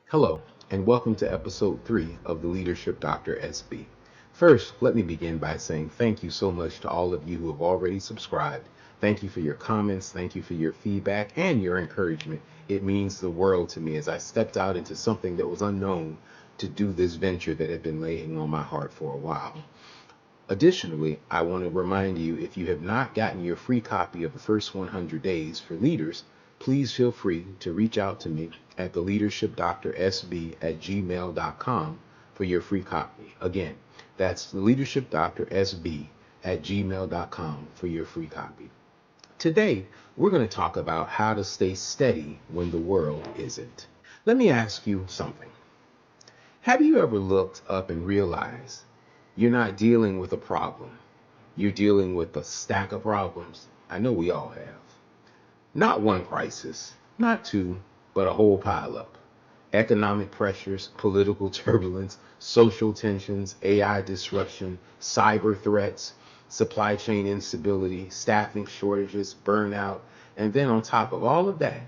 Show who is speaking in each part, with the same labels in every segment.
Speaker 1: Hello, and welcome to episode 3 of the Leadership Dr. SB. First, let me begin by saying thank you so much to all of you who have already subscribed. Thank you for your comments, thank you for your feedback, and your encouragement. It means the world to me as I stepped out into something that was unknown to do this venture that had been laying on my heart for a while. Additionally, I want to remind you, if you have not gotten your free copy of the first 100 days for leaders, please feel free to reach out to me at theleadershipdrsb@gmail.com for your free copy. Again, that's theleadershipdrsb@gmail.com for your free copy. Today, we're going to talk about how to stay steady when the world isn't. Let me ask you something. Have you ever looked up and realized you're not dealing with a problem? You're dealing with a stack of problems. I know we all have. Not one crisis, not two, but a whole pileup. Economic pressures, political turbulence, social tensions, AI disruption, cyber threats, supply chain instability, staffing shortages, burnout, and then on top of all of that,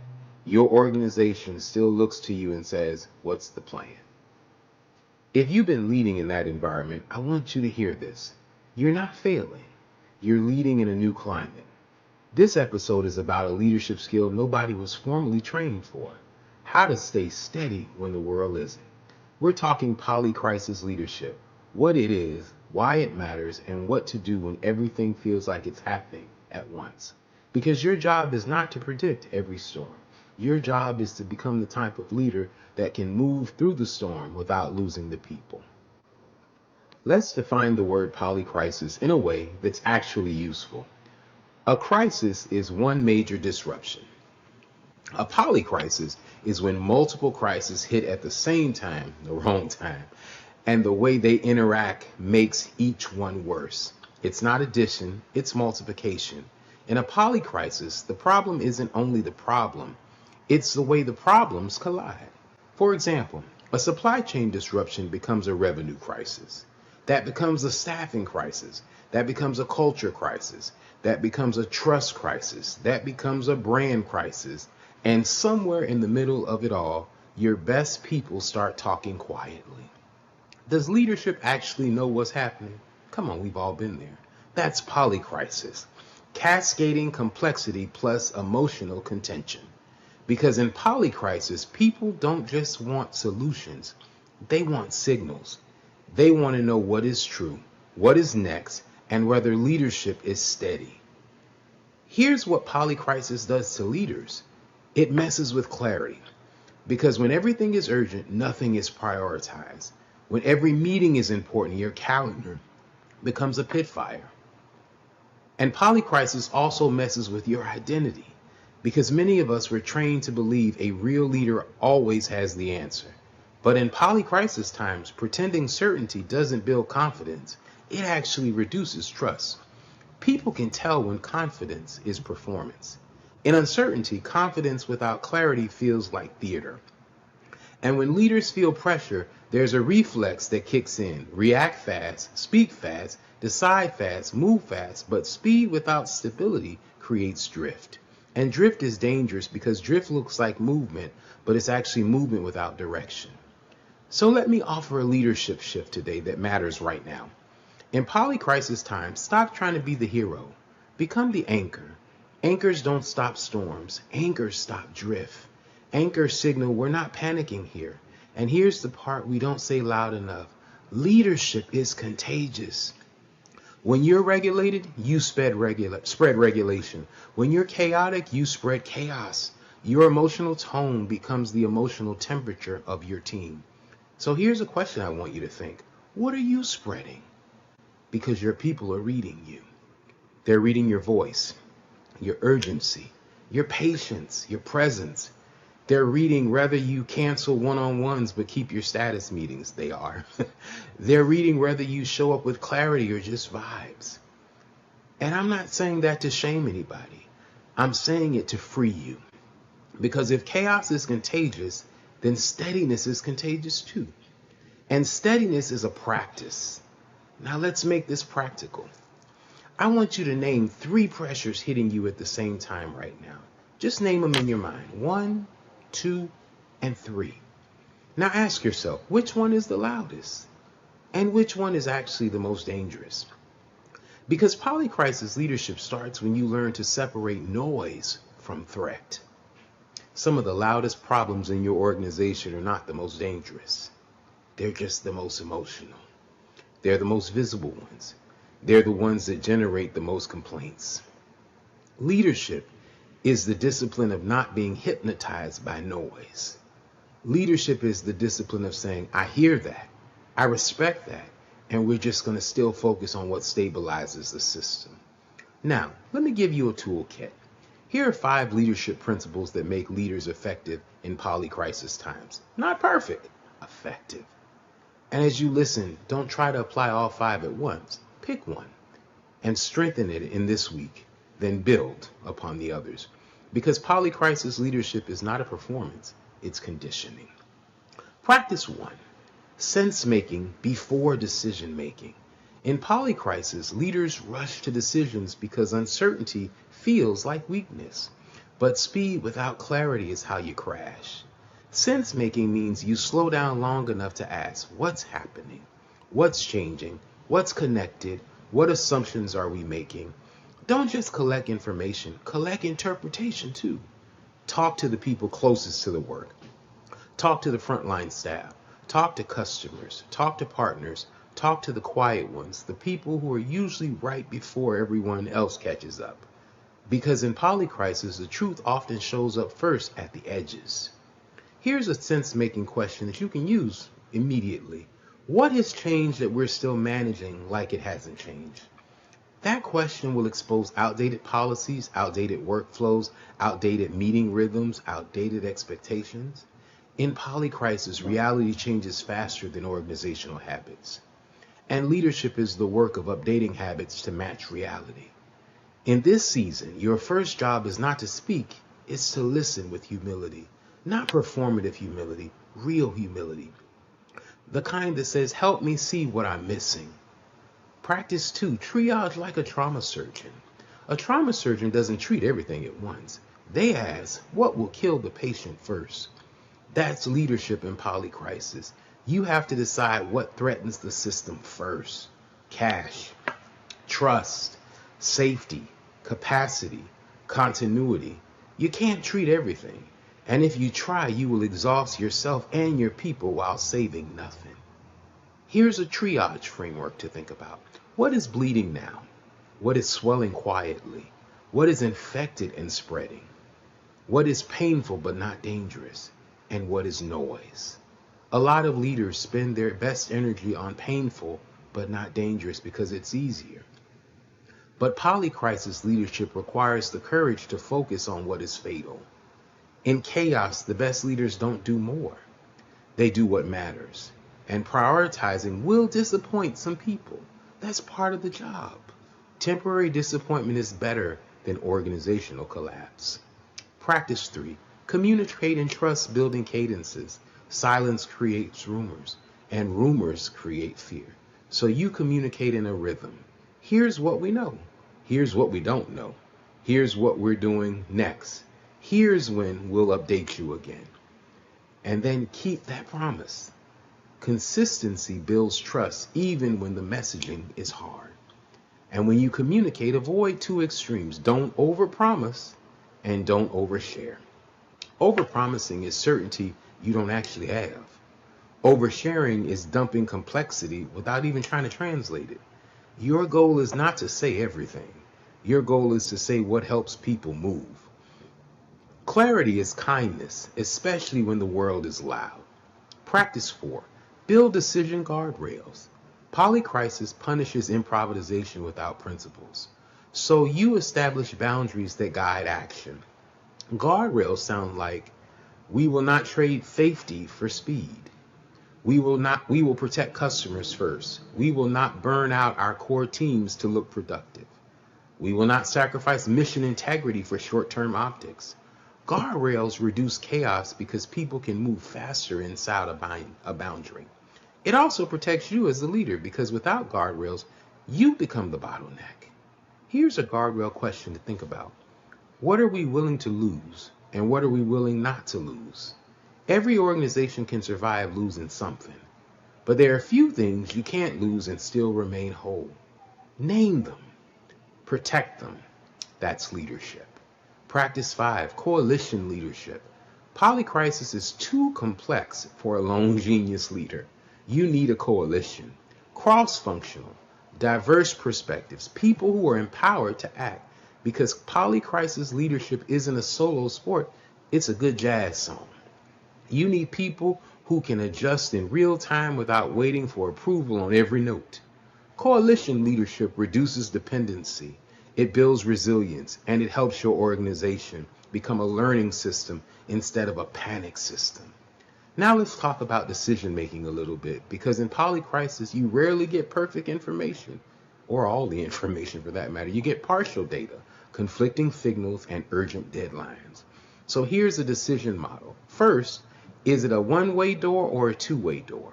Speaker 1: your organization still looks to you and says, "What's the plan?" If you've been leading in that environment, I want you to hear this. You're not failing. You're leading in a new climate. This episode is about a leadership skill nobody was formally trained for. How to stay steady when the world isn't. We're talking polycrisis leadership. What it is, why it matters, and what to do when everything feels like it's happening at once. Because your job is not to predict every storm. Your job is to become the type of leader that can move through the storm without losing the people. Let's define the word polycrisis in a way that's actually useful. A crisis is one major disruption. A polycrisis is when multiple crises hit at the same time, the wrong time, and the way they interact makes each one worse. It's not addition, it's multiplication. In a polycrisis, the problem isn't only the problem, it's the way the problems collide. For example, a supply chain disruption becomes a revenue crisis. That becomes a staffing crisis. That becomes a culture crisis. That becomes a trust crisis. That becomes a brand crisis. And somewhere in the middle of it all, your best people start talking quietly. Does leadership actually know what's happening? Come on, we've all been there. That's polycrisis. Cascading complexity plus emotional contention. Because in polycrisis, people don't just want solutions, they want signals. They want to know what is true, what is next, and whether leadership is steady. Here's what polycrisis does to leaders. It messes with clarity. Because when everything is urgent, nothing is prioritized. When every meeting is important, your calendar becomes a pit fire. And polycrisis also messes with your identity. Because many of us were trained to believe a real leader always has the answer. But in polycrisis times, pretending certainty doesn't build confidence. It actually reduces trust. People can tell when confidence is performance. In uncertainty, confidence without clarity feels like theater. And when leaders feel pressure, there's a reflex that kicks in. React fast, speak fast, decide fast, move fast, but speed without stability creates drift. And drift is dangerous because drift looks like movement, but it's actually movement without direction. So let me offer a leadership shift today that matters right now. In polycrisis times, stop trying to be the hero. Become the anchor. Anchors don't stop storms. Anchors stop drift. Anchors signal we're not panicking here. And here's the part we don't say loud enough. Leadership is contagious. When you're regulated, you spread regulation. When you're chaotic, you spread chaos. Your emotional tone becomes the emotional temperature of your team. So here's a question I want you to think. What are you spreading? Because your people are reading you. They're reading your voice, your urgency, your patience, your presence. They're reading whether you cancel one-on-ones but keep your status meetings. They are. They're reading whether you show up with clarity or just vibes. And I'm not saying that to shame anybody. I'm saying it to free you. Because if chaos is contagious, then steadiness is contagious too. And steadiness is a practice. Now let's make this practical. I want you to name 3 pressures hitting you at the same time right now. Just name them in your mind. 1, 2, and 3. Now ask yourself, which one is the loudest? And which one is actually the most dangerous? Because polycrisis leadership starts when you learn to separate noise from threat. Some of the loudest problems in your organization are not the most dangerous. They're just the most emotional. They're the most visible ones. They're the ones that generate the most complaints. Leadership is the discipline of not being hypnotized by noise. Leadership is the discipline of saying, I hear that, I respect that, and we're just going to still focus on what stabilizes the system. Now, let me give you a toolkit. Here are 5 leadership principles that make leaders effective in polycrisis times. Not perfect, effective. And as you listen, don't try to apply all 5 at once. Pick one and strengthen it in this week, then build upon the others. Because polycrisis leadership is not a performance, it's conditioning. Practice 1, sense making before decision making. In polycrisis, leaders rush to decisions because uncertainty feels like weakness. But speed without clarity is how you crash. Sense making means you slow down long enough to ask, what's happening? What's changing? What's connected? What assumptions are we making? Don't just collect information, collect interpretation too. Talk to the people closest to the work. Talk to the frontline staff. Talk to customers. Talk to partners. Talk to the quiet ones, the people who are usually right before everyone else catches up. Because in polycrisis, the truth often shows up first at the edges. Here's a sense-making question that you can use immediately. What has changed that we're still managing like it hasn't changed? That question will expose outdated policies, outdated workflows, outdated meeting rhythms, outdated expectations. In polycrisis, reality changes faster than organizational habits. And leadership is the work of updating habits to match reality. In this season, your first job is not to speak, it's to listen with humility. Not performative humility, real humility. The kind that says, help me see what I'm missing. Practice 2, triage like a trauma surgeon. A trauma surgeon doesn't treat everything at once. They ask, what will kill the patient first? That's leadership in polycrisis. You have to decide what threatens the system first. Cash, trust, safety, capacity, continuity. You can't treat everything. And if you try, you will exhaust yourself and your people while saving nothing. Here's a triage framework to think about. What is bleeding now? What is swelling quietly? What is infected and spreading? What is painful but not dangerous? And what is noise? A lot of leaders spend their best energy on painful but not dangerous because it's easier. But polycrisis leadership requires the courage to focus on what is fatal. In chaos, the best leaders don't do more. They do what matters. And prioritizing will disappoint some people. That's part of the job. Temporary disappointment is better than organizational collapse. Practice 3, communicate and trust building cadences. Silence creates rumors, and rumors create fear. So you communicate in a rhythm. Here's what we know. Here's what we don't know. Here's what we're doing next. Here's when we'll update you again. And then keep that promise. Consistency builds trust even when the messaging is hard. And when you communicate, avoid 2 extremes. Don't overpromise and don't overshare. Overpromising is certainty you don't actually have. Oversharing is dumping complexity without even trying to translate it. Your goal is not to say everything. Your goal is to say what helps people move. Clarity is kindness, especially when the world is loud. Practice 4, build decision guardrails. Polycrisis punishes improvisation without principles. So you establish boundaries that guide action. Guardrails sound like, we will not trade safety for speed. We will protect customers first. We will not burn out our core teams to look productive. We will not sacrifice mission integrity for short-term optics. Guardrails reduce chaos because people can move faster inside a boundary. It also protects you as the leader because without guardrails, you become the bottleneck. Here's a guardrail question to think about. What are we willing to lose? And what are we willing not to lose? Every organization can survive losing something, but there are a few things you can't lose and still remain whole. Name them. Protect them. That's leadership. Practice 5, coalition leadership. Polycrisis is too complex for a lone genius leader. You need a coalition. Cross-functional, diverse perspectives, people who are empowered to act. Because polycrisis leadership isn't a solo sport, it's a good jazz song. You need people who can adjust in real time without waiting for approval on every note. Coalition leadership reduces dependency, it builds resilience, and it helps your organization become a learning system instead of a panic system. Now let's talk about decision making a little bit, because in polycrisis you rarely get perfect information, or all the information for that matter. You get partial data, conflicting signals, and urgent deadlines. So here's a decision model. First, is it a one-way door or a two-way door?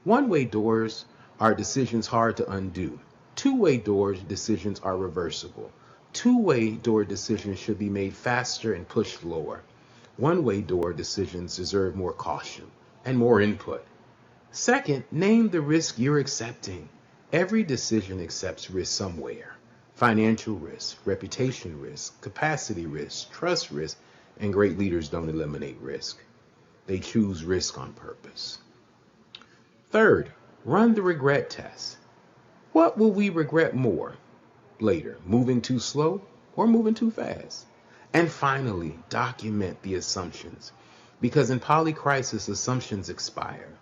Speaker 1: One-way doors are decisions hard to undo. Two-way doors decisions are reversible. Two-way door decisions should be made faster and pushed lower. One-way door decisions deserve more caution and more input. Second, name the risk you're accepting. Every decision accepts risk somewhere. Financial risk, reputation risk, capacity risk, trust risk, and great leaders don't eliminate risk. They choose risk on purpose. Third, run the regret test. What will we regret more later, moving too slow or moving too fast? And finally, document the assumptions, because in polycrisis, assumptions expire.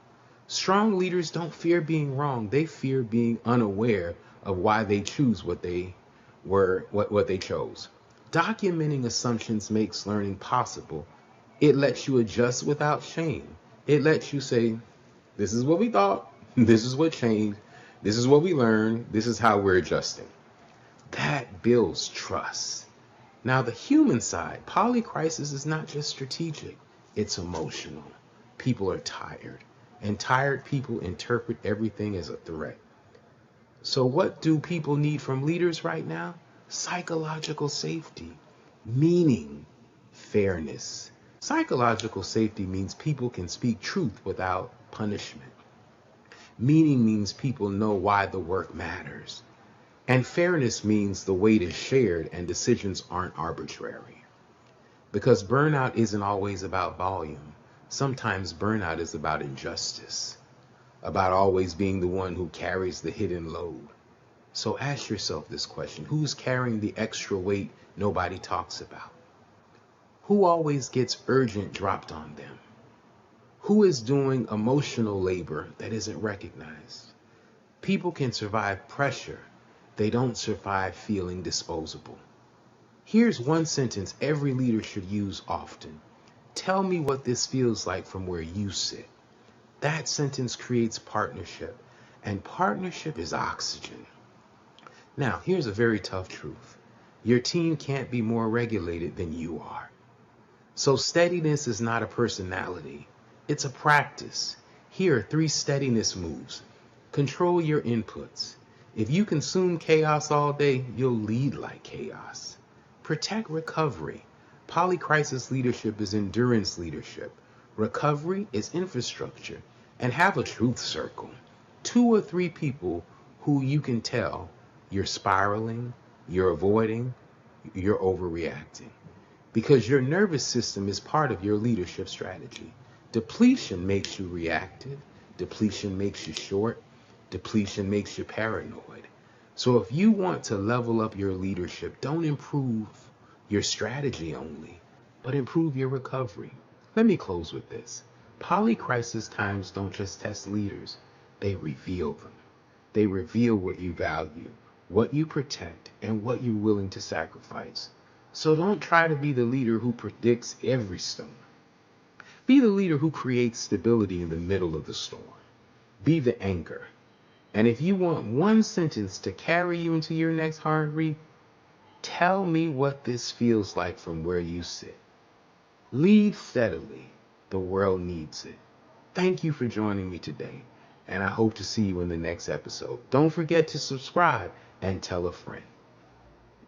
Speaker 1: Strong leaders don't fear being wrong. They fear being unaware of why they choose what they chose. Documenting assumptions makes learning possible. It lets you adjust without shame. It lets you say, this is what we thought, this is what changed, this is what we learned, this is how we're adjusting. That builds trust. Now, the human side, polycrisis is not just strategic, it's emotional. People are tired, and tired people interpret everything as a threat. So what do people need from leaders right now? Psychological safety, meaning, fairness. Psychological safety means people can speak truth without punishment. Meaning means people know why the work matters. And fairness means the weight is shared and decisions aren't arbitrary. Because burnout isn't always about volume. Sometimes burnout is about injustice, about always being the one who carries the hidden load. So ask yourself this question: who's carrying the extra weight nobody talks about? Who always gets urgent dropped on them? Who is doing emotional labor that isn't recognized? People can survive pressure. They don't survive feeling disposable. Here's one sentence every leader should use often. Tell me what this feels like from where you sit. That sentence creates partnership, and partnership is oxygen. Now, here's a very tough truth. Your team can't be more regulated than you are. So steadiness is not a personality. It's a practice. Here are 3 steadiness moves. Control your inputs. If you consume chaos all day, you'll lead like chaos. Protect recovery. Polycrisis leadership is endurance leadership. Recovery is infrastructure. And have a truth circle. 2 or 3 people who you can tell you're spiraling, you're avoiding, you're overreacting. Because your nervous system is part of your leadership strategy. Depletion makes you reactive. Depletion makes you short. Depletion makes you paranoid. So if you want to level up your leadership, don't improve your strategy only, but improve your recovery. Let me close with this. Polycrisis times don't just test leaders, they reveal them. They reveal what you value, what you protect, and what you're willing to sacrifice. So don't try to be the leader who predicts every storm. Be the leader who creates stability in the middle of the storm. Be the anchor. And if you want one sentence to carry you into your next hard read, tell me what this feels like from where you sit. Lead steadily. The world needs it. Thank you for joining me today, and I hope to see you in the next episode. Don't forget to subscribe and tell a friend.